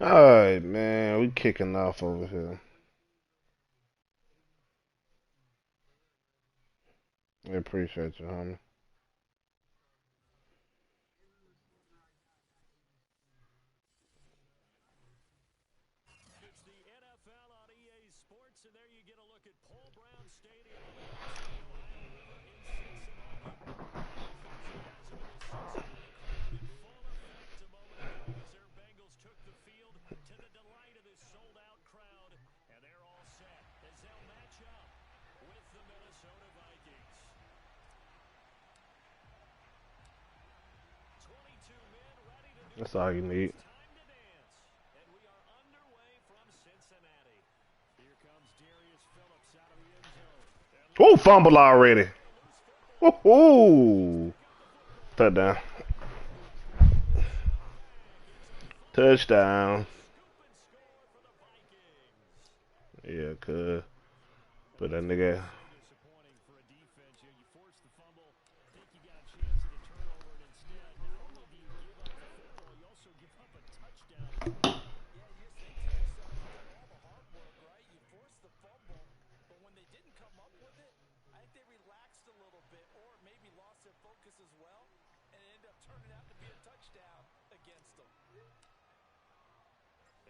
Alright, man, we kicking off over here. I appreciate you, homie. It's the NFL on EA Sports, and there you get a look at Paul Brown Stadium on the banks of the Ohio River in Cincinnati. The enthusiasm of this Cincinnati crowd in full effect a moment ago as their Bengals took the field to the delight of this sold-out crowd, and they're all set as they'll match up with the Minnesota Vikings. 22 men ready to do That's all you need. time to dance, and we are underway from Cincinnati. Here comes Darius Phillips out of the end zone. And Oh, looking fumble already. for a loose football. Woohoo! Pick up the football. Touchdown. Swag. It's a fumble. Touchdown. Scoop and score for the Vikings. Yeah, cuz. And Put that that's nigga. so disappointing for a defense. You force the fumble, think you got a chance at a turnover, and instead, not only do you give up the football, you also give up a touchdown. Yeah, you just think to yourself, you did all the hard work, right? You forced the fumble, but when they didn't come up with it, I think they relaxed a little bit or maybe lost their focus as well, and it ended up turning out to be a touchdown against them.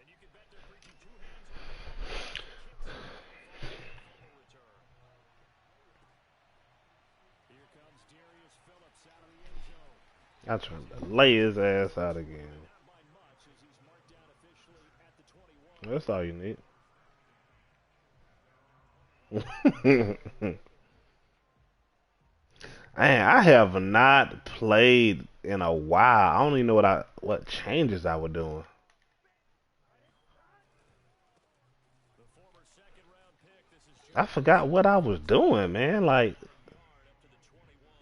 And you can bet they're preaching two hands on the ball as he kicks it away following the fumble return. Here comes Darius Phillips out of the end zone. I trying to lay his ass out again. Not by much as he's marked down officially at the 21. That's all you need. Man, I have not played in a while. I don't even know what changes I was doing. The former second-round pick. This is I Josh forgot what I was doing, man. Like, yard up to the 21.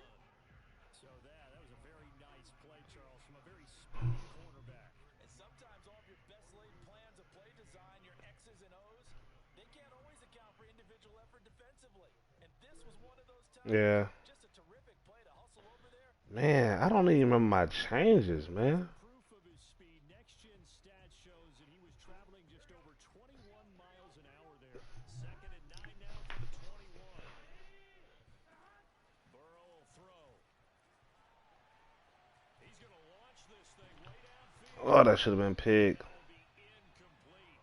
So that was a very nice play, Charles, from a very speedy cornerback. And sometimes all of your best laid plans of play design, your X's and O's, they can't always account for individual effort defensively. And this was one of those times. yeah. Just a terrific play to hustle over there. Man, I don't even remember my changes, man. Proof of his speed. Next-gen stats shows that he was traveling just over 21 miles an hour there. Second and 9 now for the 21. Burrow will throw. He's going to launch this thing way downfield. Oh, that should have been pig. That will be incomplete.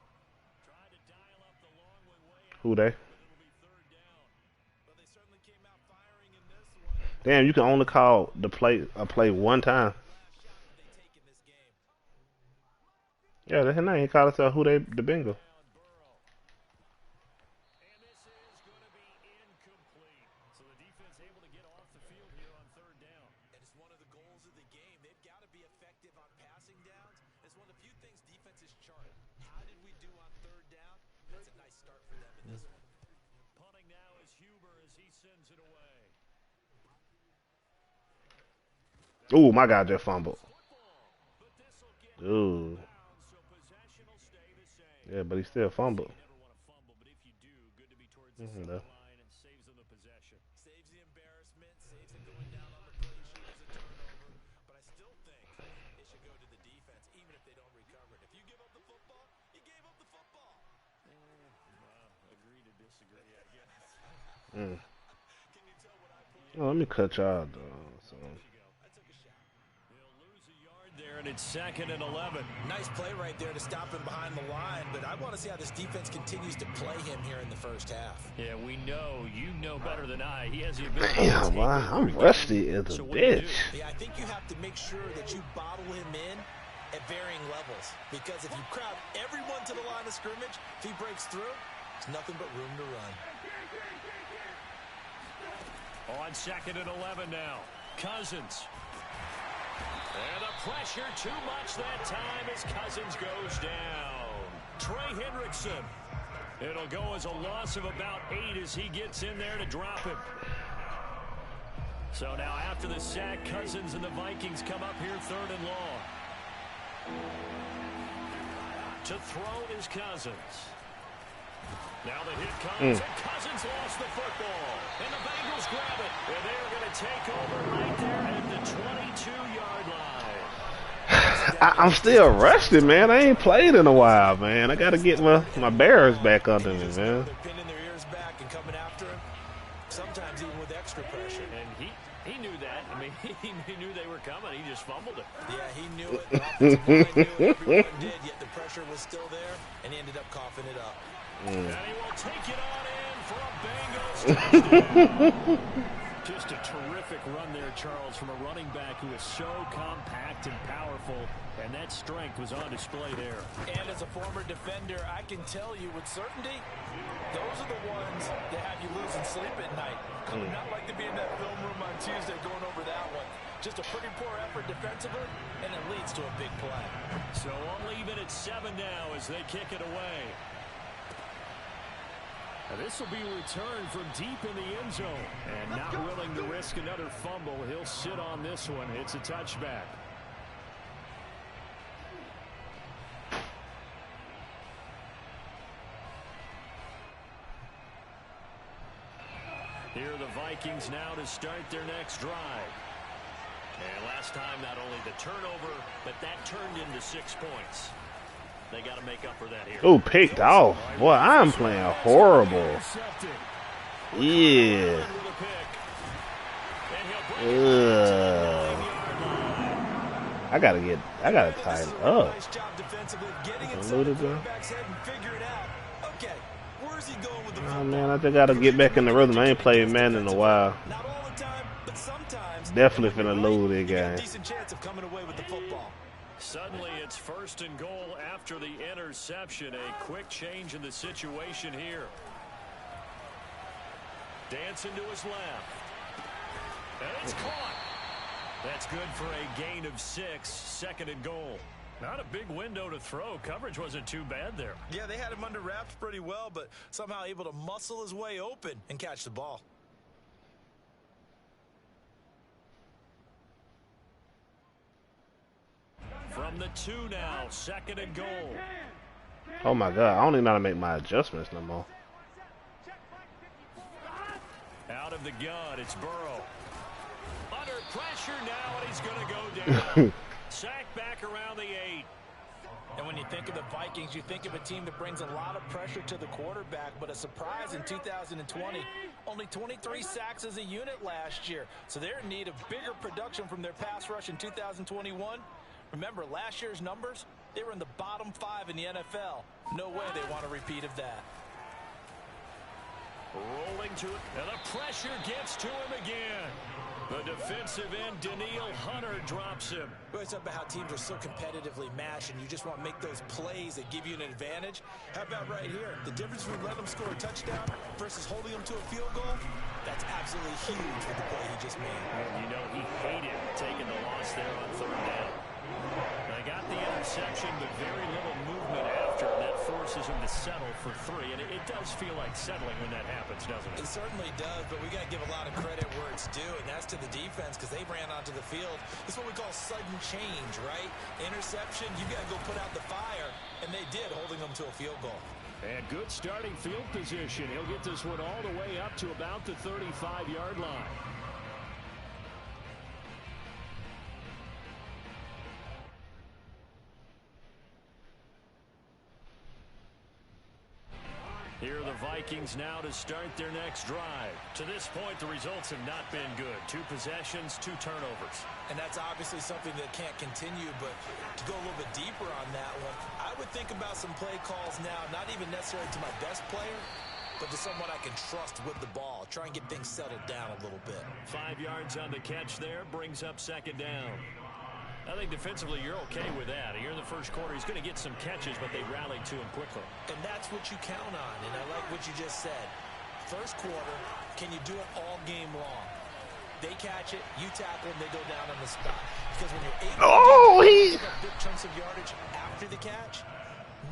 Trying to dial up the long one way Who out, they? but it'll be third down. But they certainly came out firing in this one. Damn, you can only call the play a play one time. Shot that they take in this game. Yeah, that's his name. He called himself who they the Bengals. Down Burrow. And this is going to be incomplete. So the defense able to get off the field here on third down. And it's one of the goals of the game. They've got to be effective on passing downs. It's one of the few things defenses chart. How did we do on third down? That's a nice start for them in this one. Punting now is Huber as he sends it away. Ooh, my guy just fumbled. Football. But this will get Ooh. down, so possession will stay the same. Yeah, but he still fumbled. You never want to fumble, but if you do, good to be towards the Mhm, though. sideline and saves them the possession. Saves the embarrassment, saves it going down on the play sheet as a turnover. But I still think it should go to the defense, even if they don't recover it. If you give up the football, you gave up the football. Well, agree to disagree, I guess. Mm. Can you tell what I put in? Oh, let me cut y'all down. So. I took a shot. They'll lose a yard there, and it's second and 11. Nice play right there to stop him behind the line, but I want to see how this defense continues to play him here in the first half. Yeah, we know. You know better than I. He has the ability to Damn, take boy, over I'm the game. rusty as a So what do you bitch. do? Yeah, I think you have to make sure that you bottle him in at varying levels, because if you crowd everyone to the line of scrimmage, if he breaks through, there's nothing but room to run. On second and 11 now. Cousins. And the pressure too much that time as Cousins goes down. Trey Hendrickson. It'll go as a loss of about 8 as he gets in there to drop him. So now after the sack, Cousins and the Vikings come up here third and long. To throw is Cousins. Now the hit comes, and Cousins lost the football. And the Bengals grab it. And they're going to take over right there at the 22-yard line. I'm still rusty, man. I ain't played in a while, man. I gotta get my bearers back under me, man. They're pinning their ears back and coming after him. Sometimes even with extra pressure. And he knew that. I mean, he knew they were coming. He just fumbled it. Yeah, he knew it. The offensive line knew it. Everyone did, yet the pressure was still there, and he ended up coughing it up. And he will take it on in for a Bengals touchdown. Just a terrific run there, Charles, from a running back who is so compact and powerful, and that strength was on display there. And as a former defender, I can tell you with certainty, those are the ones that have you losing sleep at night. I would not like to be in that film room on Tuesday going over that one. Just a pretty poor effort defensively, and it leads to a big play. So only even at 7 now as they kick it away. Now this will be a return from deep in the end zone. And not willing to risk another fumble, he'll sit on this one. It's a touchback. Here are the Vikings now to start their next drive. And last time, not only the turnover, but that turned into 6 points. They got to make up for that here. Oh, picked off. Boy, I'm playing horrible. Yeah. I gotta tighten up. Nice job defensively getting Okay, inside load the it down. quarterback's head and figuring out, okay, where's he going with the Oh football? man, I just gotta get back in the rhythm. I ain't played man in a while. Not all the time, but sometimes. Definitely finna lose this You got a game. decent chance of coming away with the football. Suddenly it's 1st and goal after the interception. A quick change in the situation here. Dancing to his left. And it's caught. That's good for a gain of 6. 2nd and goal. Not a big window to throw. Coverage wasn't too bad there. Yeah, they had him under wraps pretty well, but somehow able to muscle his way open and catch the ball. From the 2 now. 2nd and goal. Oh my god, I don't even know how to make my adjustments no more. Out of the gun, it's Burrow. Under pressure now, and he's going to go down. Sack back around the 8. And when you think of the Vikings, you think of a team that brings a lot of pressure to the quarterback, but a surprise in 2020, only 23 sacks as a unit last year. So they're in need of bigger production from their pass rush in 2021. Remember, last year's numbers, they were in the bottom 5 in the NFL. No way they want a repeat of that. Rolling to it, and the pressure gets to him again. The defensive end, Daniil Hunter, drops him. We always talk about how teams are so competitively matched, and you just want to make those plays that give you an advantage. How about right here? The difference between letting them score a touchdown versus holding them to a field goal, that's absolutely huge with the play he just made. And you know he hated taking the loss there on 3rd down. They got the interception, but very little movement after. That forces him to settle for 3, and it does feel like settling when that happens, doesn't it? It certainly does, but we got to give a lot of credit where it's due, and that's to the defense because they ran onto the field. It's what we call sudden change, right? Interception, you got to go put out the fire, and they did, holding them to a field goal. And good starting field position. He'll get this one all the way up to about the 35-yard line. Here are the Vikings now to start their next drive. To this point, the results have not been good. 2 possessions, 2 turnovers. And that's obviously something that can't continue, but to go a little bit deeper on that one, I would think about some play calls now, not even necessarily to my best player, but to someone I can trust with the ball. Try and get things settled down a little bit. 5 yards on the catch there, brings up 2nd down. I think defensively you're okay with that. Here in the first quarter, he's going to get some catches, but they rallied to him quickly. And that's what you count on, and I like what you just said. First quarter, can you do it all game long? They catch it, you tackle them, they go down on the spot. Because when you're able to pick up big chunks of yardage after the catch,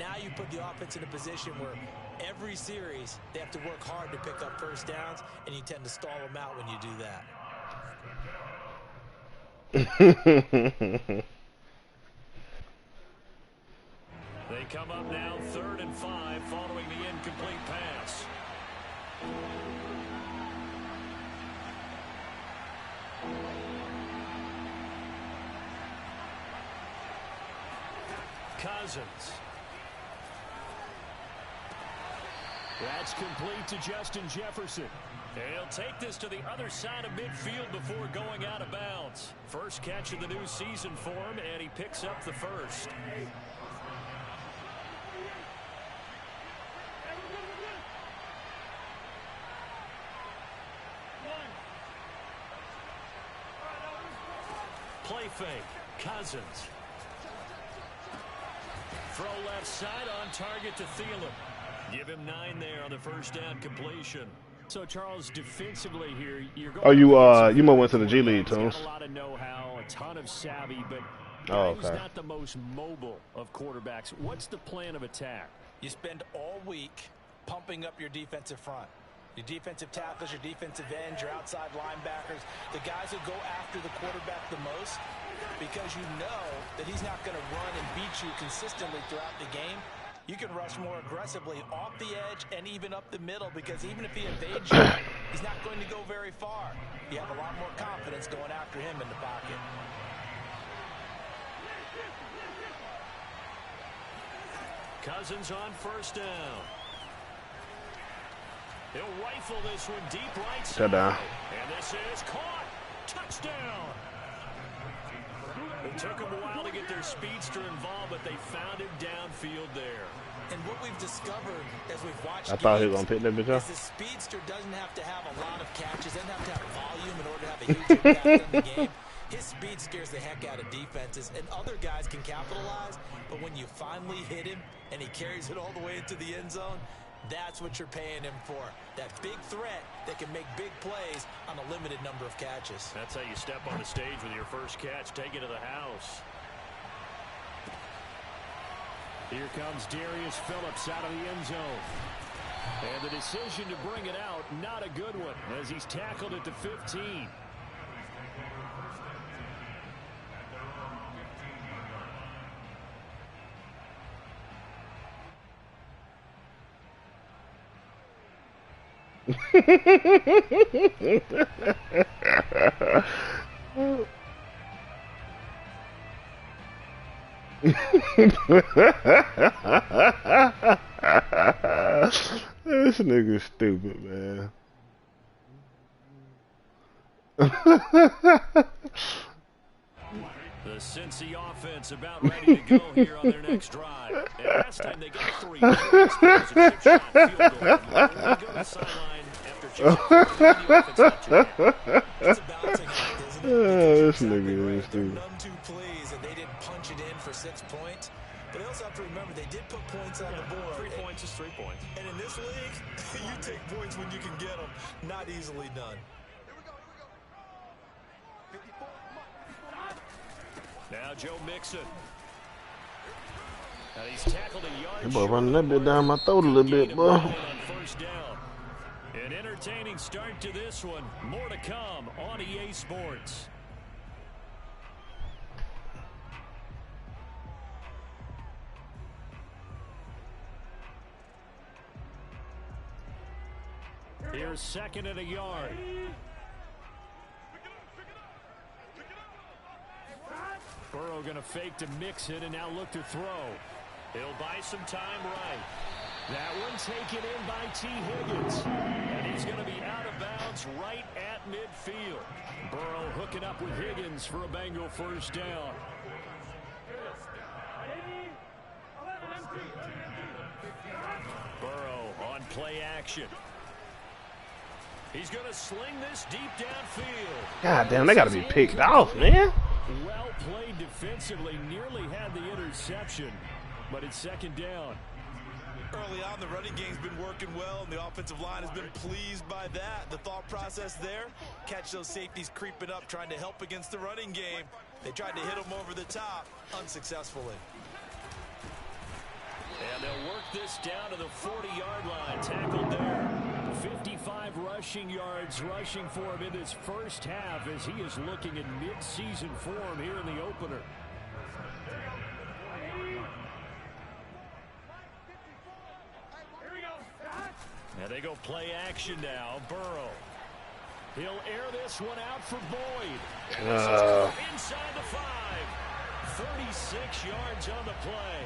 now you put the offense in a position where every series they have to work hard to pick up first downs, and you tend to stall them out when you do that. They come up now 3rd and 5 following the incomplete pass. Cousins. That's complete to Justin Jefferson. He'll take this to the other side of midfield before going out of bounds. First catch of the new season for him, and he picks up the first. Play fake. Cousins. Throw left side on target to Thielen. Give him 9 there on the first down completion. So Charles, defensively here, you're going. Oh, you might went to the G League, Tones. A lot of know-how, a ton of savvy, but okay. He's not the most mobile of quarterbacks. What's the plan of attack? You spend all week pumping up your defensive front. Your defensive tackles, your defensive ends, your outside linebackers, the guys who go after the quarterback the most, because you know that he's not going to run and beat you consistently throughout the game. You can rush more aggressively off the edge and even up the middle, because even if he evades you, he's not going to go very far. You have a lot more confidence going after him in the pocket. Cousins on first down. He'll rifle this one deep right side. And this is caught. Touchdown. It took them a while to get their speedster involved, but they found him downfield there. And what we've discovered as we've watched I thought he was going to pick that bitch up. is the speedster doesn't have to have a lot of catches, doesn't have to have volume in order to have a huge impact on the game. His speed scares the heck out of defenses, and other guys can capitalize, but when you finally hit him and he carries it all the way into the end zone, that's what you're paying him for. That big threat that can make big plays on a limited number of catches. That's how you step on the stage with your first catch. Take it to the house. Here comes Darius Phillips out of the end zone. And the decision to bring it out, not a good one, as he's tackled at the 15. This nigga's stupid, man. The Cincy offense about ready to go here on their next drive. And last time they got 3 points. It was a chip shot field goal. They go to the sideline after chip shot. It's a balancing act, isn't it? This nigga is stupid. None too pleased, and they didn't punch it in for 6 points. But they also have to remember they did put points on the board. 3 points is 3 points. And in this league, you take points when you can get them. Not easily done. Now Joe Mixon. Now he's tackled a yard. That boy running that bit down my throat a little bit, boy. On first down. An entertaining start to this one. More to come on EA Sports. Here's second and a yard. Burrow going to fake to Mixon and now look to throw. He'll buy some time right. That one taken in by T. Higgins. And he's going to be out of bounds right at midfield. Burrow hooking up with Higgins for a Bengal first down. Burrow on play action. He's going to sling this deep downfield. God damn, they got to be picked off, man. Well played defensively, nearly had the interception, but it's second down. Early on, the running game's been working well, and the offensive line has been pleased by that. The thought process there, catch those safeties creeping up, trying to help against the running game. They tried to hit them over the top, unsuccessfully. And they'll work this down to the 40-yard line, tackled there. 55 rushing yards rushing for him in this first half as he is looking in mid-season form here in the opener. And they go play action now. Burrow. He'll air this one out for Boyd. Inside the 5. 36 yards on the play.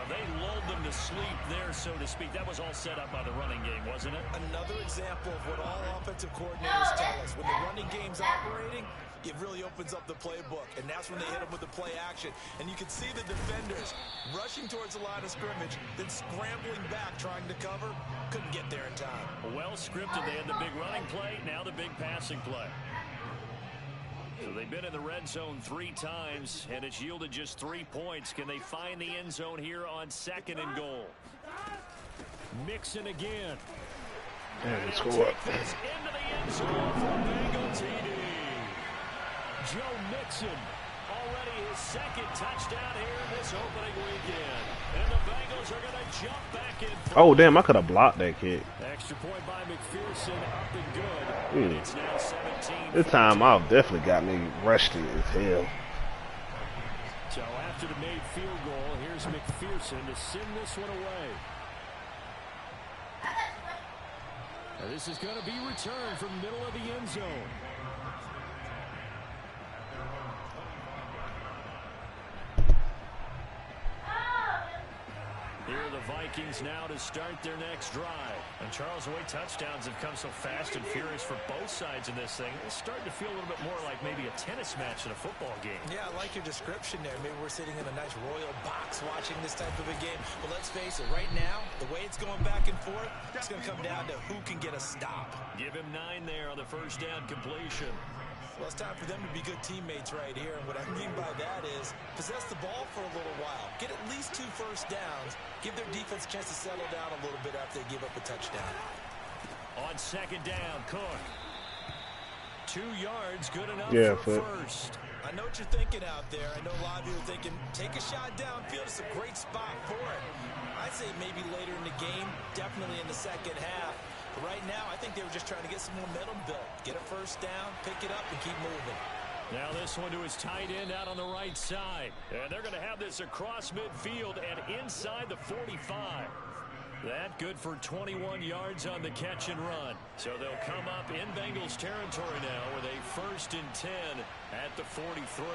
They lulled them to sleep there, so to speak. That was all set up by the running game, wasn't it? Another example of what all offensive coordinators tell us. When the running game's operating, it really opens up the playbook, and that's when they hit them with the play action. And you can see the defenders rushing towards the line of scrimmage, then scrambling back, trying to cover. Couldn't get there in time. Well scripted. They had the big running play, now the big passing play. So they've been in the red zone 3 times, and it's yielded just 3 points. Can they find the end zone here on 2nd and goal? Mixon again. And score. This into the end zone for Bengal TD. Joe Mixon, already his 2nd touchdown here in this opening weekend. And the Bengals are going to jump back in. Oh, damn, I could have blocked that kick. Extra point by McPherson, up and good. And it's now 17. This time off definitely got me rusty as hell. So after the made field goal, here's McPherson to send this one away. Now this is going to be returned from the middle of the end zone. Here are the Vikings now to start their next drive. And Charles, the way touchdowns have come so fast and furious for both sides in this thing, it's starting to feel a little bit more like maybe a tennis match in a football game. Yeah, I like your description there. Maybe we're sitting in a nice royal box watching this type of a game. But let's face it, right now, the way it's going back and forth, it's going to come down to who can get a stop. Give him 9 there on the first down completion. Well, it's time for them to be good teammates right here. And what I mean by that is possess the ball for a little while. Get at least 2 first downs. Give their defense a chance to settle down a little bit after they give up a touchdown. On 2nd down, Cook. 2 yards, good enough for first. I know what you're thinking out there. I know a lot of you are thinking, take a shot downfield. It's a great spot for it. I'd say maybe later in the game, definitely in the second half. But right now, I think they were just trying to get some momentum built. Get a first down, pick it up, and keep moving. Now this one to his tight end out on the right side. And they're going to have this across midfield and inside the 45. That good for 21 yards on the catch and run. So they'll come up in Bengals territory now with a 1st and 10 at the 43.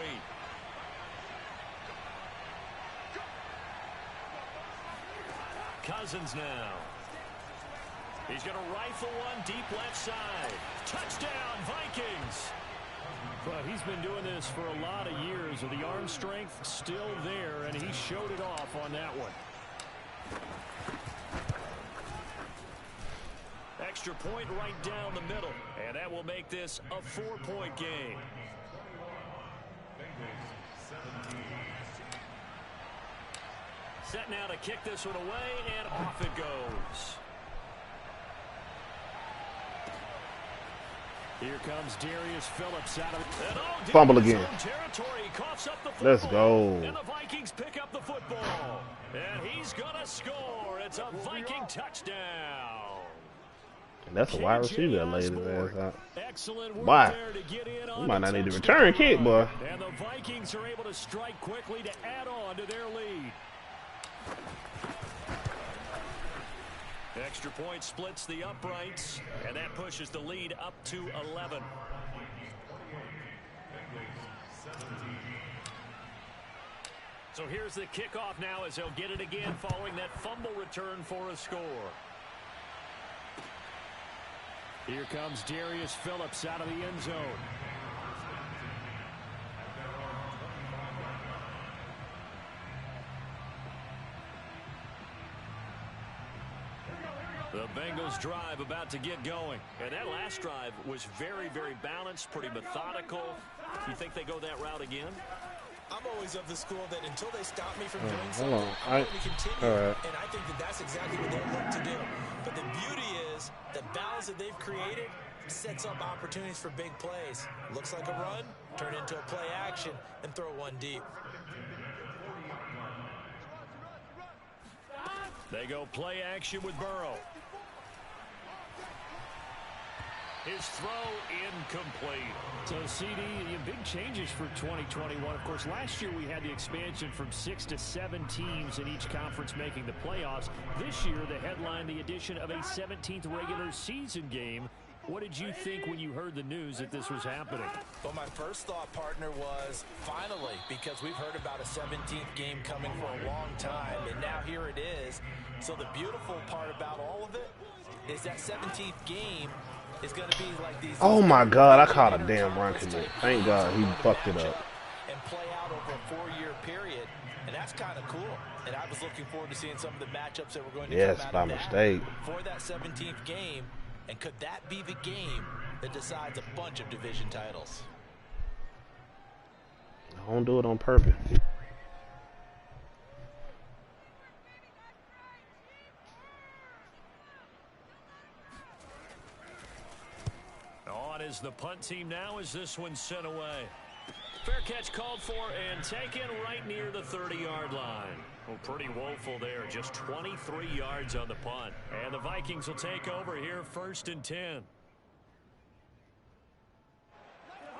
Cousins now. He's going to rifle one deep left side. Touchdown, Vikings. But he's been doing this for a lot of years. The arm strength still there, and he showed it off on that one. Extra point right down the middle, and that will make this a 4-point game. Set now to kick this one away, and off it goes. Here comes Darius Phillips out of fumble again. Territory, coughs up the football, Let's go. and the Vikings pick up the football. And he's going to score. It's a Viking touchdown. And that's a wide receiver that laid his ass out. Excellent work Why? there to get in on You might not the need to touchdown return kick, boy. And the Vikings are able to strike quickly to add on to their lead. Extra point splits the uprights, and that pushes the lead up to 11. So here's the kickoff now as they'll get it again following that fumble return for a score. Here comes Darius Phillips out of the end zone. The Bengals drive about to get going. And that last drive was very, very balanced, pretty methodical. You think they go that route again? I'm always of the school that until they stop me from doing something, I'm going to continue. And I think that that's exactly what they'll look to do. But the beauty is the balance that they've created sets up opportunities for big plays. Looks like a run, turn into a play action, and throw one deep. They go play action with Burrow. His throw incomplete. So, CD, big changes for 2021. Of course, last year we had the expansion from 6 to 7 teams in each conference making the playoffs. This year, the headline, the addition of a 17th regular season game What did you think when you heard the news that this was happening? Well, my first thought, partner, was finally, because we've heard about a 17th game coming for a long time, and now here it is. So the beautiful part about all of it is that 17th game is going to be like these. Oh my God, I caught a damn run commit. Thank God he fucked it up. And play out over a 4-year period, and that's kind of cool. And I was looking forward to seeing some of the matchups that were going to come out By of that mistake. for that 17th game. And could that be the game that decides a bunch of division titles? I don't do it on purpose. On is the punt team now as this one's sent away. Fair catch called for and taken right near the 30-yard line. Well, pretty woeful there. Just 23 yards on the punt. And the Vikings will take over here 1st and 10.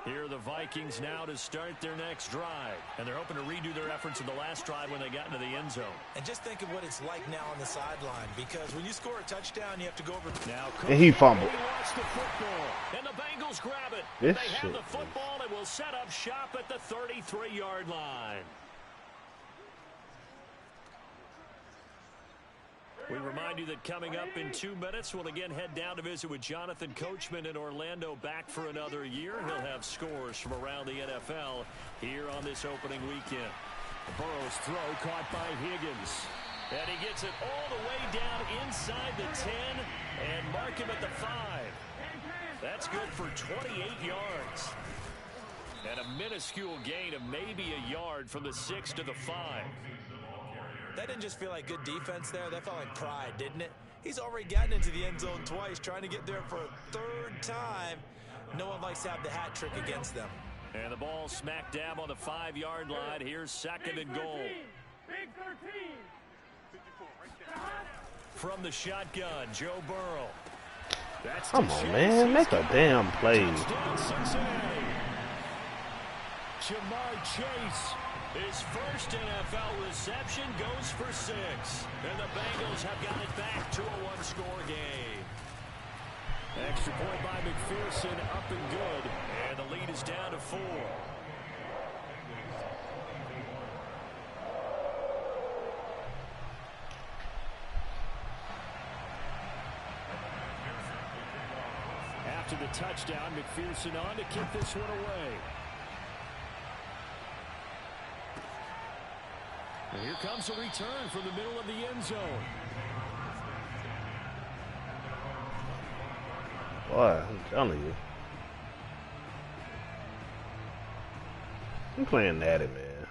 Here are the Vikings now to start their next drive. And they're hoping to redo their efforts in the last drive when they got into the end zone. And just think of what it's like now on the sideline, because when you score a touchdown, you have to go over. Now, And he fumbled. He wants the football. And the Bengals grab it. This They have shit. the football and will set up shop at the 33-yard line. We remind you that coming up in 2 minutes, we'll again head down to visit with Jonathan Coachman in Orlando, back for another year. He'll have scores from around the NFL here on this opening weekend. Burrow's throw caught by Higgins. And he gets it all the way down inside the 10 and mark him at the 5. That's good for 28 yards. And a minuscule gain of maybe a yard from the 6 to the 5. That didn't just feel like good defense there. That felt like pride, didn't it? He's already gotten into the end zone twice, trying to get there for a 3rd time. No one likes to have the hat trick against them. And the ball smack dab on the 5-yard line. Here's 2nd and goal. Big 13. From the shotgun, Joe Burrow. That's Come on, man. Make a damn play. Touchdown, Cincinnati. Jamar Chase. His first NFL reception goes for 6. And the Bengals have got it back to a 1-score game. Extra point by McPherson, up and good. And the lead is down to 4. After the touchdown, McPherson on to kick this one away. And here comes a return from the middle of the end zone. Boy, I'm telling you. I'm playing Natty, man.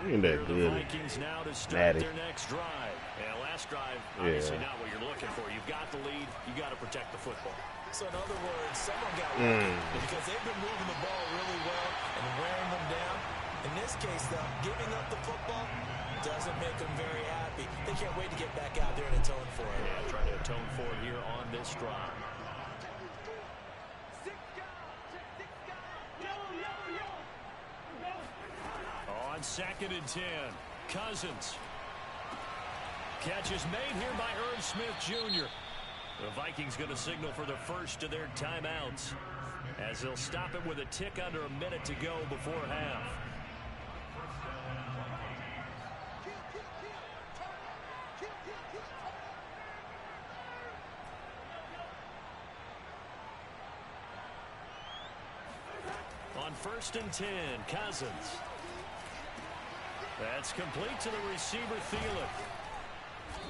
He ain't that The good. Vikings now to start Natty. their next drive. And last drive, obviously not what you're looking for. You've got the lead. You got to protect the football. So in other words, someone got lucky because they've been moving the ball really well and wearing them down. In this case, though, giving up the football doesn't make them very happy. They can't wait to get back out there and atone for it. Yeah, trying to atone for it here on this drive. On 2nd and 10, Cousins. Catch is made here by Irv Smith Jr. The Vikings going to signal for the first of their timeouts as they'll stop it with a tick under a minute to go before half. On 1st and 10, Cousins. That's complete to the receiver, Thielen.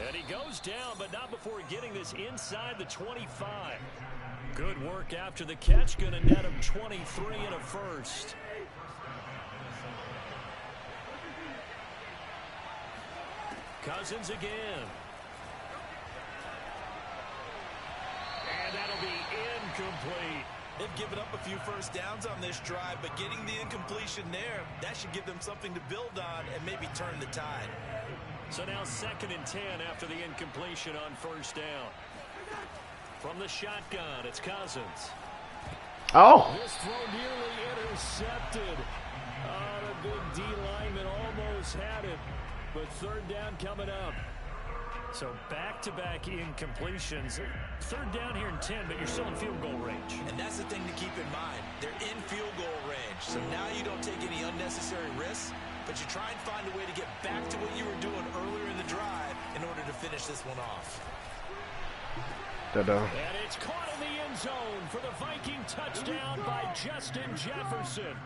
And he goes down, but not before getting this inside the 25. Good work after the catch. Going to net him 23 and a first. Cousins again. And that'll be incomplete. They've given up a few first downs on this drive, but getting the incompletion there, that should give them something to build on and maybe turn the tide. So now 2nd and 10 after the incompletion on 1st down. From the shotgun, it's Cousins. Oh. This throw nearly intercepted. The big D lineman almost had it, but 3rd down coming up. So back-to-back incompletions. Third down here in 10, but you're still in field goal range. And that's the thing to keep in mind. They're in field goal range. So now you don't take any unnecessary risks, but you try and find a way to get back to what you were doing earlier in the drive in order to finish this one off. Ta-da. And it's caught in the end zone for the Viking touchdown by Justin Jefferson.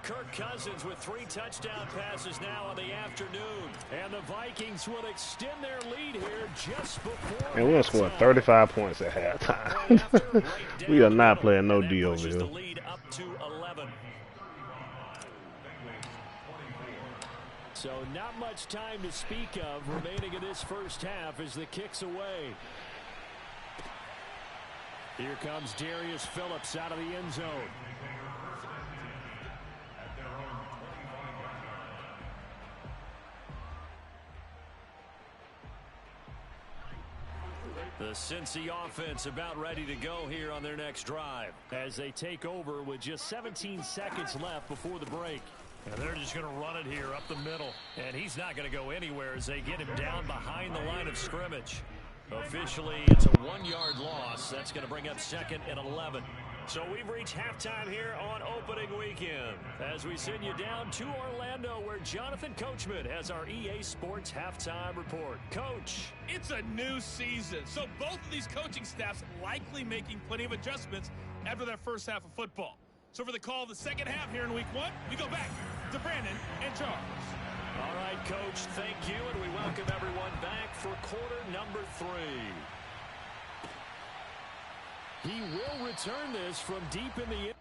Kirk Cousins with 3 touchdown passes now in the afternoon. And the Vikings will extend their lead here just before. And we're going to score 35 points at halftime. We are not playing no D over here. The lead up to 11. So not much time to speak of remaining in this first half as the kick's away. Here comes Darius Phillips out of the end zone. The Cincy offense about ready to go here on their next drive as they take over with just 17 seconds left before the break. And they're just going to run it here up the middle. And he's not going to go anywhere as they get him down behind the line of scrimmage. Officially, it's a 1-yard loss. That's going to bring up 2nd and 11. So we've reached halftime here on opening weekend as we send you down to Orlando where Jonathan Coachman has our EA Sports halftime report. Coach. It's a new season, so both of these coaching staffs likely making plenty of adjustments after their first half of football. So for the call of the second half here in week 1, we go back to Brandon and Charles. All right, Coach, thank you, and we welcome everyone back for quarter number 3. He will return this from deep in the end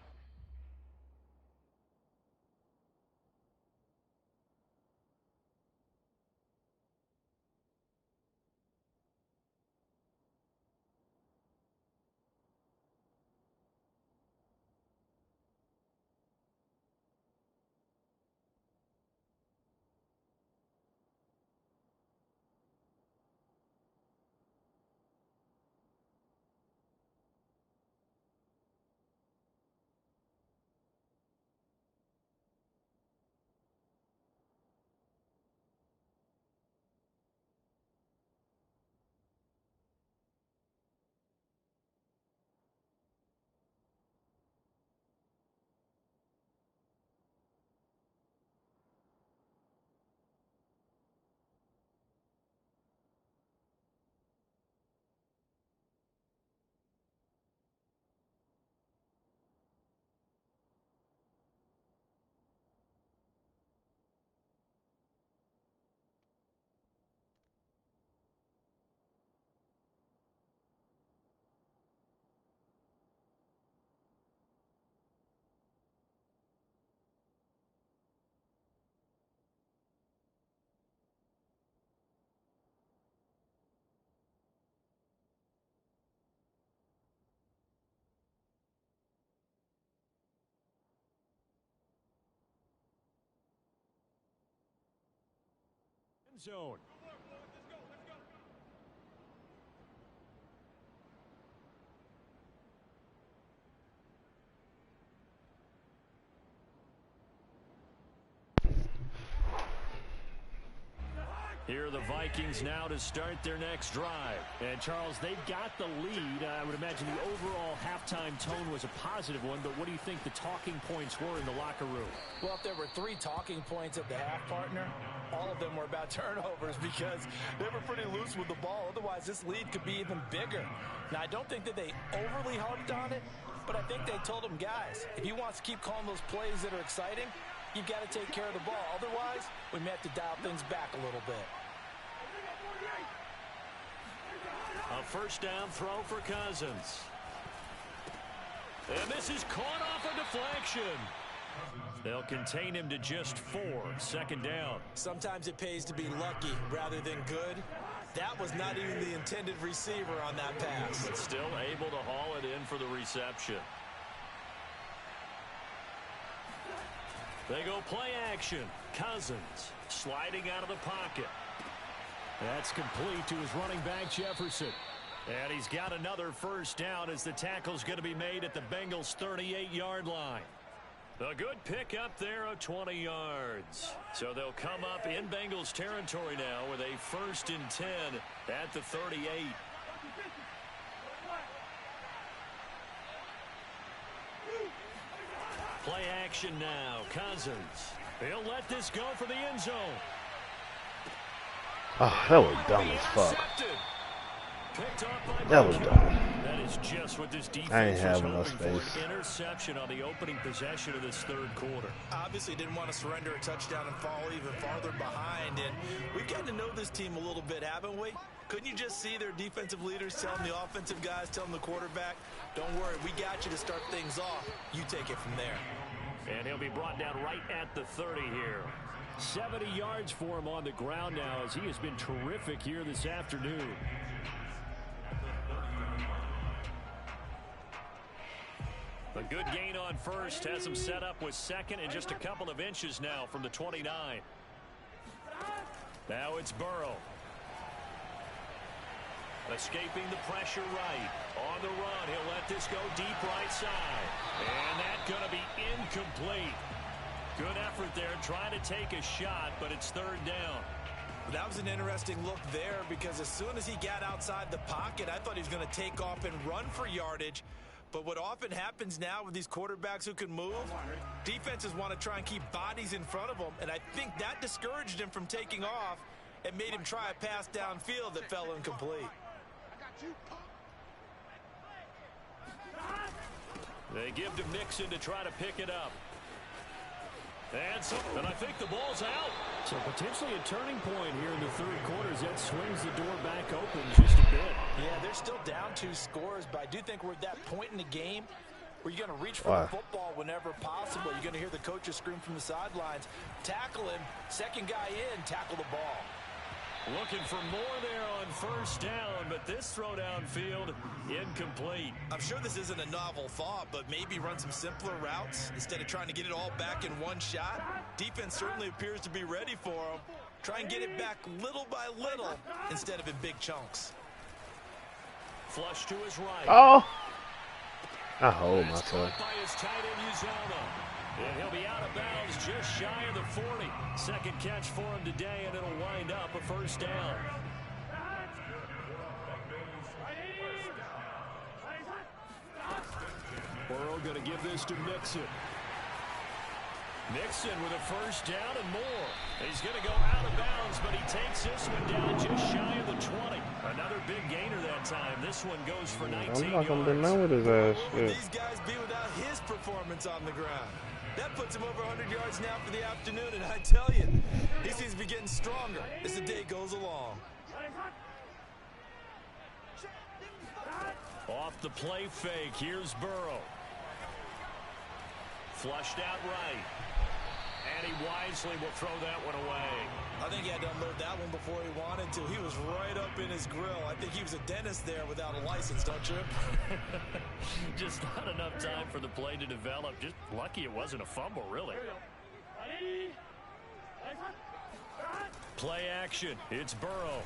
zone. Here are the Vikings now to start their next drive. And, Charles, they've got the lead. I would imagine the overall halftime tone was a positive one, but what do you think the talking points were in the locker room? Well, if there were 3 talking points at the half, partner, all of them were about turnovers because they were pretty loose with the ball. Otherwise, this lead could be even bigger. Now, I don't think that they overly harped on it, but I think they told them, guys, if he wants to keep calling those plays that are exciting, you've got to take care of the ball. Otherwise, we may have to dial things back a little bit. A first down throw for Cousins. And this is caught off a deflection. They'll contain him to just 4. Second down. Sometimes it pays to be lucky rather than good. That was not even the intended receiver on that pass. But still able to haul it in for the reception. They go play action. Cousins sliding out of the pocket. That's complete to his running back, Jefferson. And he's got another first down as the tackle's going to be made at the Bengals' 38-yard line. A good pick up there of 20 yards. So they'll come up in Bengals territory now with a 1st and 10 at the 38. Play action now. Cousins. He'll let this go for the end zone. Oh, that was dumb as fuck. That was dumb. That is just what this defense I ain't was having no hoping for. space. Interception on the opening possession of this 3rd quarter. Obviously didn't want to surrender a touchdown and fall even farther behind. And we've gotten to know this team a little bit, haven't we? Couldn't you just see their defensive leaders telling the offensive guys, telling the quarterback, don't worry, we got you to start things off. You take it from there. And he'll be brought down right at the 30 here. 70 yards for him on the ground now as he has been terrific here this afternoon. A good gain on 1st has him set up with 2nd and just a couple of inches now from the 29. Now it's Burrow. Escaping the pressure right. On the run, he'll let this go deep right side. And that's going to be incomplete. Good effort there, trying to take a shot, but it's 3rd down. That was an interesting look there because as soon as he got outside the pocket, I thought he was going to take off and run for yardage. But what often happens now with these quarterbacks who can move, defenses want to try and keep bodies in front of them, and I think that discouraged him from taking off and made him try a pass downfield that fell incomplete. They give to Mixon to try to pick it up. And I think the ball's out. So potentially a turning point here in the 3rd quarter as that swings the door back open just a bit. Yeah, they're still down 2 scores, but I do think we're at that point in the game where you're going to reach for the football whenever possible. You're going to hear the coaches scream from the sidelines, tackle him, 2nd guy in, tackle the ball. Looking for more there on 1st down, but this throw downfield incomplete. I'm sure this isn't a novel thought, but maybe run some simpler routes instead of trying to get it all back in one shot. Defense certainly appears to be ready for him. Try and get it back little by little instead of in big chunks. Flush to his right. Oh! I hold myself. By his tight end Uzoma. And he'll be out of bounds just shy of the 40. 2nd catch for him today, and it'll wind up a 1st down. Burrow going to give this to Mixon. Mixon with a 1st down and more. He's going to go out of bounds, but he takes this one down just shy of the 20. Another big gainer that time. This one goes for 19 I'm not gonna yards. deny with his ass. Where would these guys be without his performance on the ground? That puts him over 100 yards now for the afternoon, and I tell you, he seems to be getting stronger as the day goes along. Off the play fake, here's Burrow. Flushed out right. And he wisely will throw that one away. I think he had to unload that one before he wanted to. He was right up in his grill. I think he was a dentist there without a license, don't you? Just not enough time for the play to develop. Just lucky it wasn't a fumble, really. Play action. It's Burrow.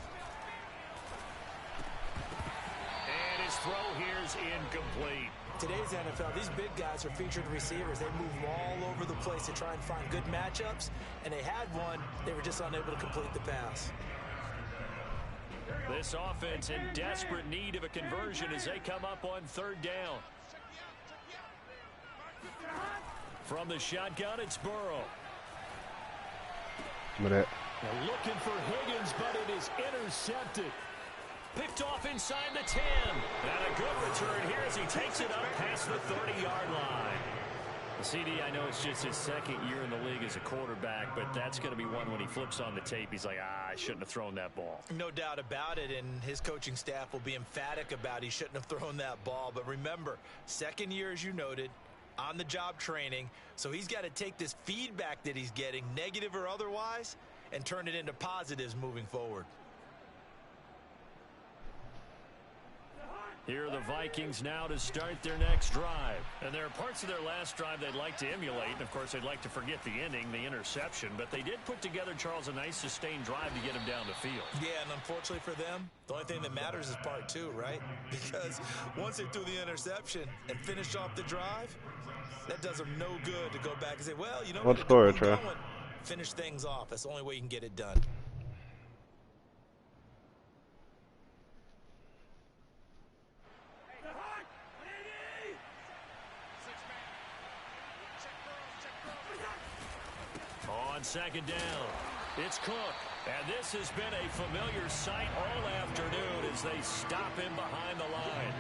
And his throw here's incomplete. Today's NFL, these big guys are featured receivers. They move all over the place to try and find good matchups, and they had one. They were just unable to complete the pass. This offense in desperate need of a conversion as they come up on 3rd down. From the shotgun, it's Burrow. Now looking for Higgins, but it is intercepted. Picked off inside the 10. And a good return here as he takes it up past the 30-yard line. CD, I know it's just his 2nd year in the league as a quarterback, but that's going to be one when he flips on the tape. He's like, I shouldn't have thrown that ball. No doubt about it, and his coaching staff will be emphatic about he shouldn't have thrown that ball. But remember, 2nd year, as you noted, on-the-job training, so he's got to take this feedback that he's getting, negative or otherwise, and turn it into positives moving forward. Here are the Vikings now to start their next drive. And there are parts of their last drive they'd like to emulate. And, of course, they'd like to forget the ending, the interception. But they did put together, Charles, a nice sustained drive to get him down the field. Yeah, and unfortunately for them, the only thing that matters is part 2, right? Because once they threw the interception and finished off the drive, That does them no good to go back and say, well, you know, What we score, got Trey? going. Finish things off. That's the only way you can get it done. On second down, it's Cook. And this has been a familiar sight all afternoon as they stop him behind the line.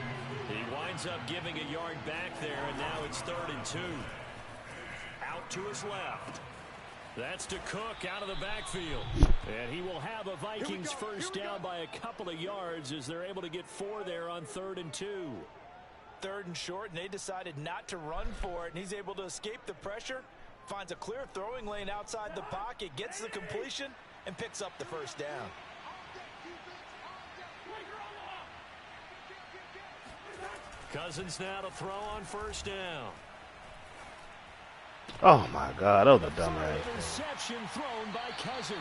He winds up giving a yard back there, and now it's 3rd and 2. Out to his left. That's to Cook out of the backfield. And he will have a Vikings first down by a couple of yards as they're able to get 4 there on 3rd and 2. 3rd and short, and they decided not to run for it, and he's able to escape the pressure, finds a clear throwing lane outside the pocket, gets the completion, and picks up the first down. Cousins now to throw on first down. Oh my God, that was a dumbass. Interception thrown by Cousins.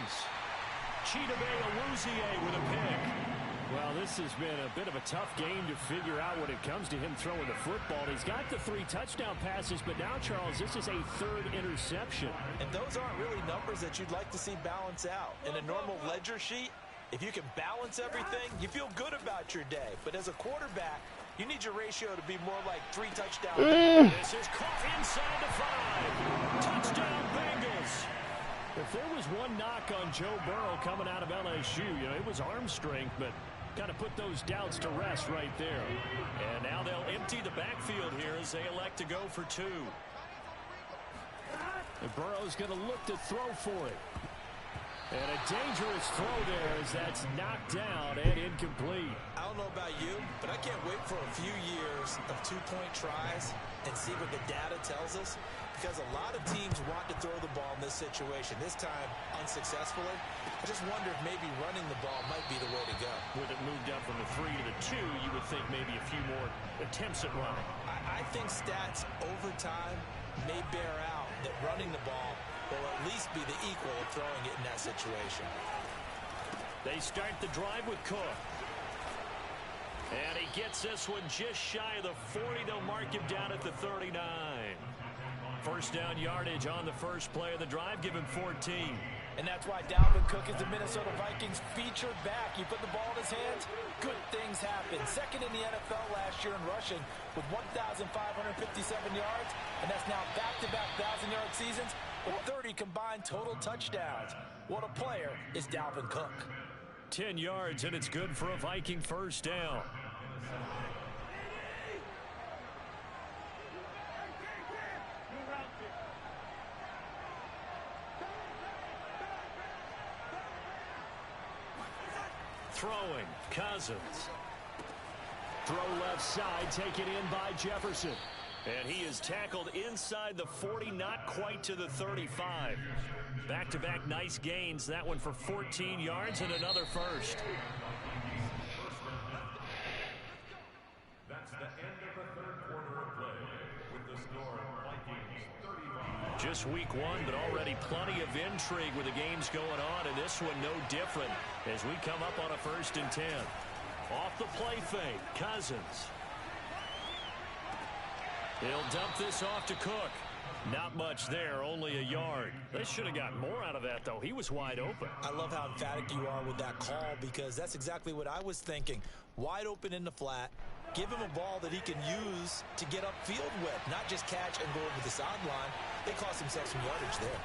Chidobe Awuzie with a pick. Well, this has been a bit of a tough game to figure out when it comes to him throwing the football. He's got the 3 touchdown passes, but now, Charles, this is a 3rd interception. And those aren't really numbers that you'd like to see balance out. In a normal ledger sheet, if you can balance everything, you feel good about your day. But as a quarterback, you need your ratio to be more like 3 touchdowns. This is caught inside the 5. Touchdown, Bengals. If there was one knock on Joe Burrow coming out of LSU, you know, it was arm strength, but got to put those doubts to rest right there. And now they'll empty the backfield here as they elect to go for 2. And Burrow's going to look to throw for it. And a dangerous throw there as that's knocked down and incomplete. I don't know about you, but I can't wait for a few years of 2-point tries and see what the data tells us. Because a lot of teams want to throw the ball in this situation. This time, unsuccessfully. I just wonder if maybe running the ball might be the way to go. With it moved up from the 3 to the 2, you would think maybe a few more attempts at running. I think stats over time may bear out that running the ball will at least be the equal of throwing it in that situation. They start the drive with Cook. And he gets this one just shy of the 40. They'll mark him down at the 39. First down yardage on the first play of the drive. Give him 14. And that's why Dalvin Cook is the Minnesota Vikings featured back. You put the ball in his hands, good things happen. Second in the NFL last year in rushing with 1,557 yards. And that's now back-to-back 1,000-yard seasons with 30 combined total touchdowns. What a player is Dalvin Cook. 10 yards, and it's good for a Viking first down. Throwing, Cousins. Throw left side, taken in by Jefferson. And he is tackled inside the 40, not quite to the 35. Back-to-back nice gains. That one for 14 yards and another first. That's the end of the 3rd quarter of play with the score Vikings 35. Just week 1, but already plenty of intrigue with the games going on, and this one no different as we come up on a 1st and 10. Off the play fake, Cousins. He'll dump this off to Cook. Not much there, only a yard. They should have gotten more out of that, though. He was wide open. I love how emphatic you are with that call because that's exactly what I was thinking. Wide open in the flat. Give him a ball that he can use to get upfield with, not just catch and go over the sideline. They cost themselves some yardage there.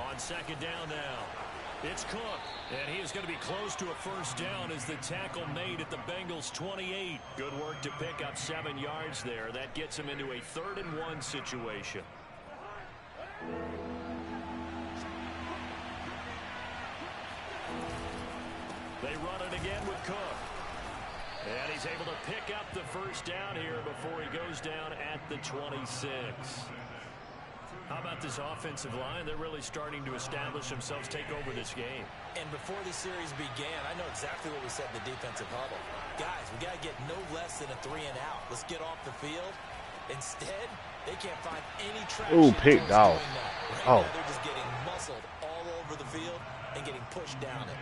On second down now, it's Cook. And he is going to be close to a first down as the tackle made at the Bengals 28. Good work to pick up 7 yards there. That gets him into a 3rd and 1 situation. They run it again with Cook. And he's able to pick up the first down here before he goes down at the 26. How about this offensive line? They're really starting to establish themselves, take over this game. And before the series began, I know exactly what we said in the defensive huddle. Guys, we got to get no less than a 3 and out. Let's get off the field. Instead, they can't find any traction. Ooh, picked off. Right now, they're just getting muscled all over the field and getting pushed down it.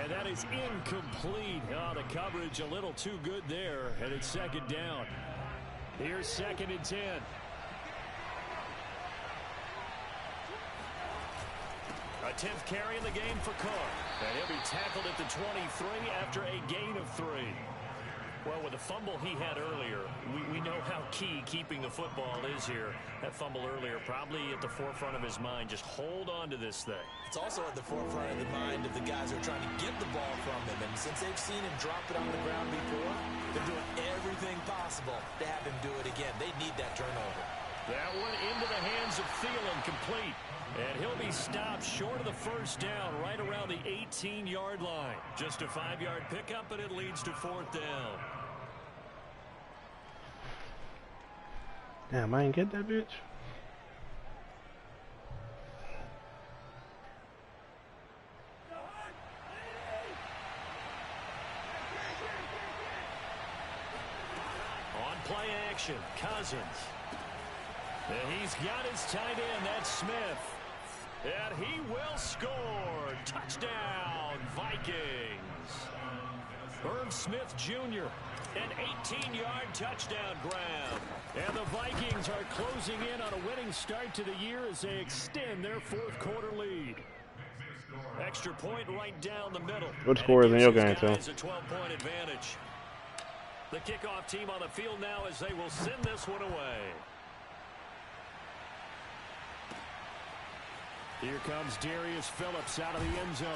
And that is incomplete. Oh, the coverage a little too good there, and it's second down. Here's 2nd and 10. A 10th carry in the game for Cook. And he'll be tackled at the 23 after a gain of 3. Well, with the fumble he had earlier, we know how key keeping the football is here. That fumble earlier probably at the forefront of his mind. Just hold on to this thing. It's also at the forefront of the mind of the guys who are trying to get the ball from him. And since they've seen him drop it on the ground before, they're doing everything possible to have him do it again. They need that turnover. That one into the hands of Thielen, complete. And he'll be stopped short of the first down right around the 18-yard line. Just a 5-yard pickup, and it leads to 4th down. Damn, I ain't get that bitch. On play action, Cousins. And he's got his tight end, that's Smith. And he will score. Touchdown, Vikings. Irv Smith Jr., an 18-yard touchdown grab. And the Vikings are closing in on a winning start to the year as they extend their 4th quarter lead. Extra point right down the middle. What score is in your game, Tim? It's a 12-point advantage. The kickoff team on the field now as they will send this one away. Here comes Darius Phillips out of the end zone.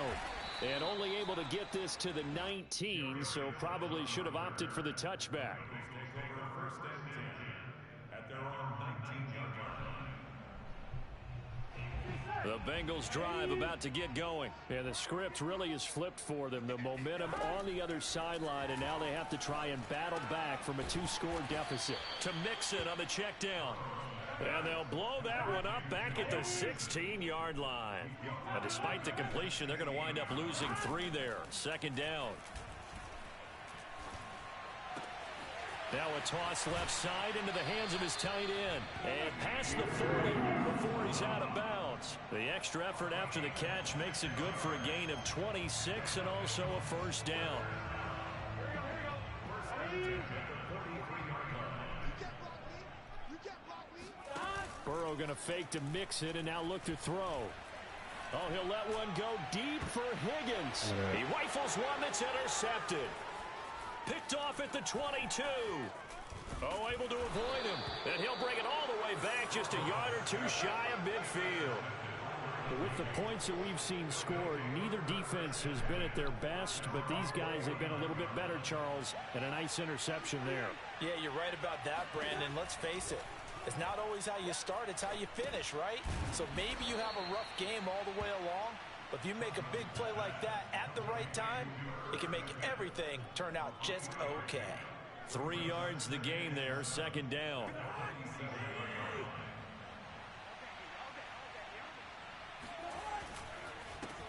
And only able to get this to the 19, so probably should have opted for the touchback. The Bengals drive about to get going. And the script really is flipped for them. The momentum on the other sideline, and now they have to try and battle back from a 2-score deficit. To Mixon on the check down. And they'll blow that one up back at the 16-yard line. But despite the completion, they're going to wind up losing 3 there. 2nd down. Now a toss left side into the hands of his tight end. And past the 40 before he's out of bounds. The extra effort after the catch makes it good for a gain of 26 and also a 1st down. Burrow going to fake to mix it and now look to throw. Oh, he'll let one go deep for Higgins. He rifles one that's intercepted. Picked off at the 22. Oh, able to avoid him. And he'll bring it all the way back just a yard or 2 shy of midfield. But with the points that we've seen scored, neither defense has been at their best, but these guys have been a little bit better, Charles, and a nice interception there. Yeah, you're right about that, Brandon. Let's face it. It's not always how you start, it's how you finish, right? So maybe you have a rough game all the way along, but if you make a big play like that at the right time, it can make everything turn out just okay. 3 yards the game there, 2nd down.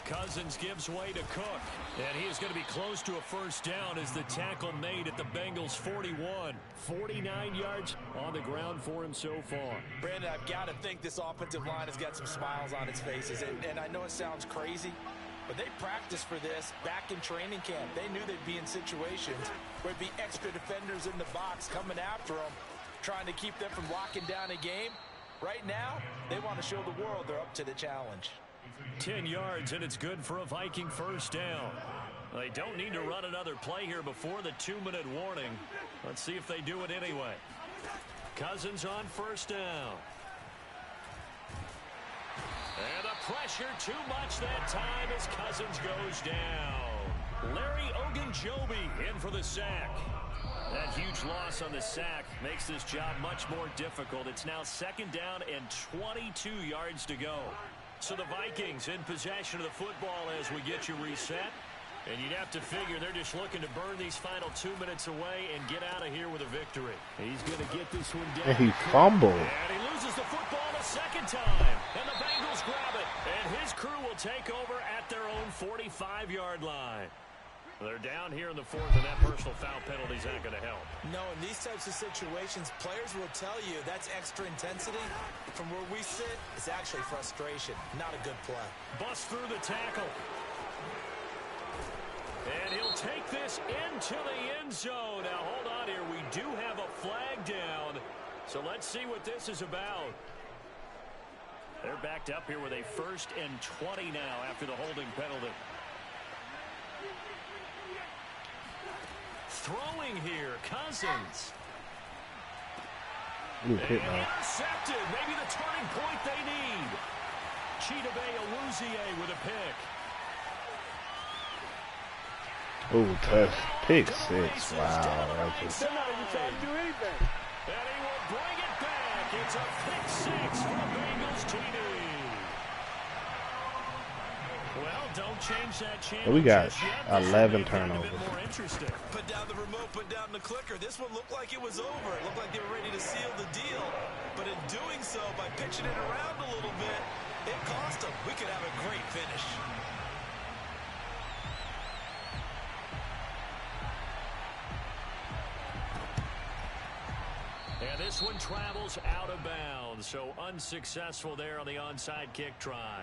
Cousins gives way to Cook. And he is going to be close to a 1st down as the tackle made at the Bengals 41. 49 yards on the ground for him so far. Brandon, I've got to think this offensive line has got some smiles on its faces. And I know it sounds crazy, but they practiced for this back in training camp. They knew they'd be in situations where it'd be extra defenders in the box coming after them, trying to keep them from locking down a game. Right now, they want to show the world they're up to the challenge. 10 yards, and it's good for a Viking 1st down. They don't need to run another play here before the 2-minute warning. Let's see if they do it anyway. Cousins on 1st down. And the pressure too much that time as Cousins goes down. Larry Ogunjobi in for the sack. That huge loss on the sack makes this job much more difficult. It's now 2nd down and 22 yards to go. So the Vikings in possession of the football as we get you reset. And you'd have to figure they're just looking to burn these final 2 minutes away and get out of here with a victory. He's going to get this one down. And he fumbled. And he loses the football a 2nd time. And the Bengals grab it. And his crew will take over at their own 45-yard line. They're down here in the 4th, and that personal foul penalty is not going to help. No, in these types of situations, players will tell you that's extra intensity. From where we sit, it's actually frustration, not a good play. Bust through the tackle. And he'll take this into the end zone. Now, hold on here. We do have a flag down. So let's see what this is about. They're they're backed up here with a 1st and 20 now after the holding penalty. Throwing here, Cousins. Intercepted. Maybe the turning point they need. Chidobe Awuzie with a pick. Oh, touch. Pick 6. Wow. That's They're not even trying to do anything. And he will bring it back. It's a pick 6 for the Bengals TD. Well, don't change that channel. we got just yet. 11 This will make it a turnovers. bit more interesting. Put down the remote, put down the clicker. This one looked like it was over. It looked like they were ready to seal the deal. But in doing so, by pitching it around a little bit, it cost them. We could have a great finish. And this one travels out of bounds, so unsuccessful there on the onside kick try.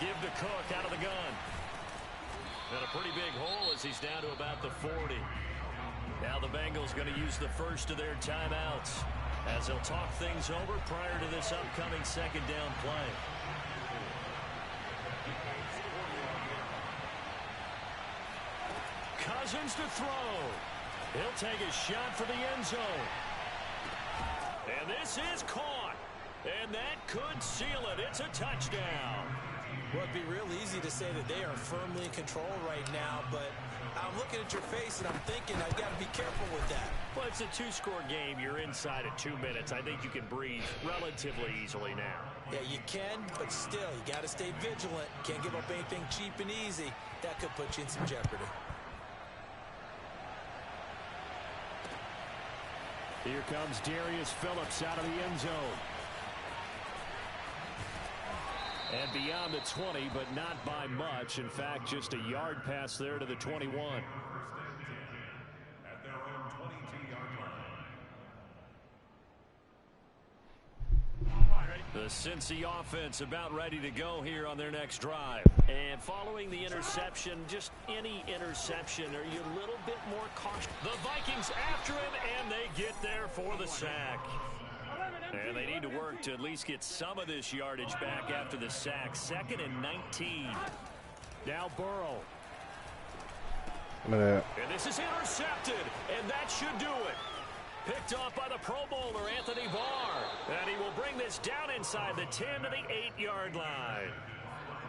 Give to Cook out of the gun. And a pretty big hole as he's down to about the 40. Now the Bengals going to use the first of their timeouts as they'll talk things over prior to this upcoming 2nd down play. Cousins to throw. He'll take a shot for the end zone. And this is caught. And that could seal it. It's a touchdown. Well, it'd be real easy to say that they are firmly in control right now, but I'm looking at your face and I'm thinking I've got to be careful with that. Well, it's a 2-score game. You're inside at 2 minutes. I think you can breathe relatively easily now. Yeah, you can, but still, you got to stay vigilant. Can't give up anything cheap and easy. That could put you in some jeopardy. Here comes Darius Phillips out of the end zone. And beyond the 20, but not by much. In fact, just a yard pass there to the 21. At their own 22-yard line. The Cincy offense about ready to go here on their next drive. And following the interception, just any interception, are you a little bit more cautious? The Vikings after him, and they get there for the sack. And they need to work to at least get some of this yardage back after the sack. 2nd and 19. Now Burrow. And this is intercepted, and that should do it. Picked off by the Pro Bowler, Anthony Barr. And he will bring this down inside the 10 to the 8-yard line.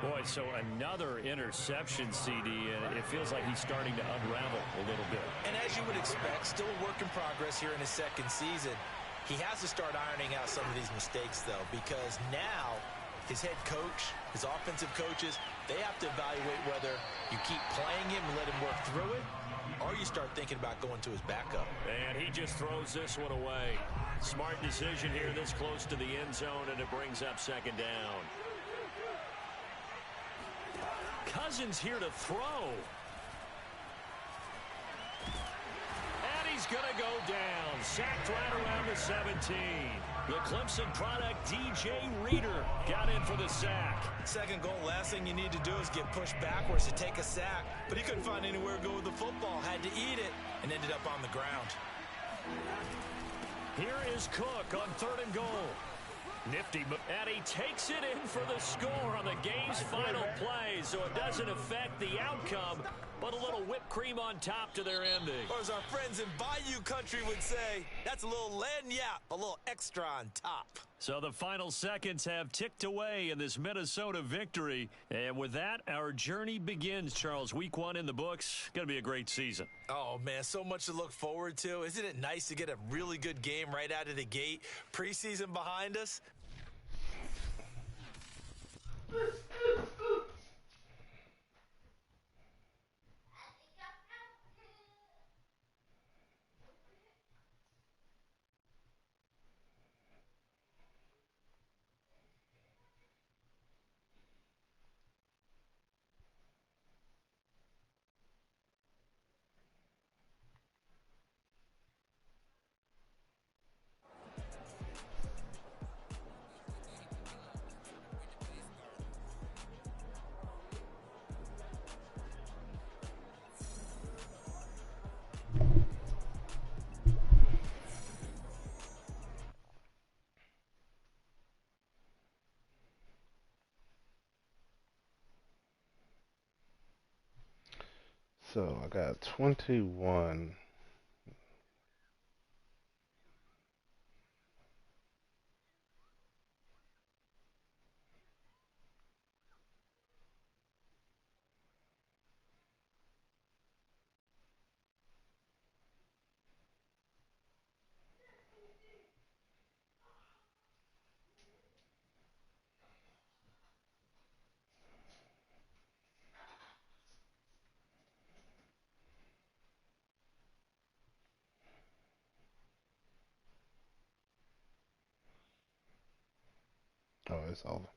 Boy, so another interception, CD, and it feels like he's starting to unravel a little bit. And as you would expect, still a work in progress here in his 2nd season. He has to start ironing out some of these mistakes, though, because now his head coach, his offensive coaches, they have to evaluate whether you keep playing him and let him work through it, or you start thinking about going to his backup. And he just throws this one away. Smart decision here this close to the end zone, and it brings up 2nd down. Cousins here to throw. And he's going to go down. Sacked right around the 17. The Clemson product, DJ Reader, got in for the sack. 2nd goal, last thing you need to do is get pushed backwards to take a sack. But he couldn't find anywhere to go with the football. Had to eat it and ended up on the ground. Here is Cook on 3rd and goal. Nifty, and he takes it in for the score on the game's final play, so it doesn't affect the outcome, but a little whipped cream on top to their ending. Or as our friends in Bayou Country would say, that's a little lagniappe, a little extra on top. So the final seconds have ticked away in this Minnesota victory, and with that, our journey begins, Charles. Week 1 in the books. Going to be a great season. Oh, man, so much to look forward to. Isn't it nice to get a really good game right out of the gate? Preseason behind us. So I got 21. Oh, it's over.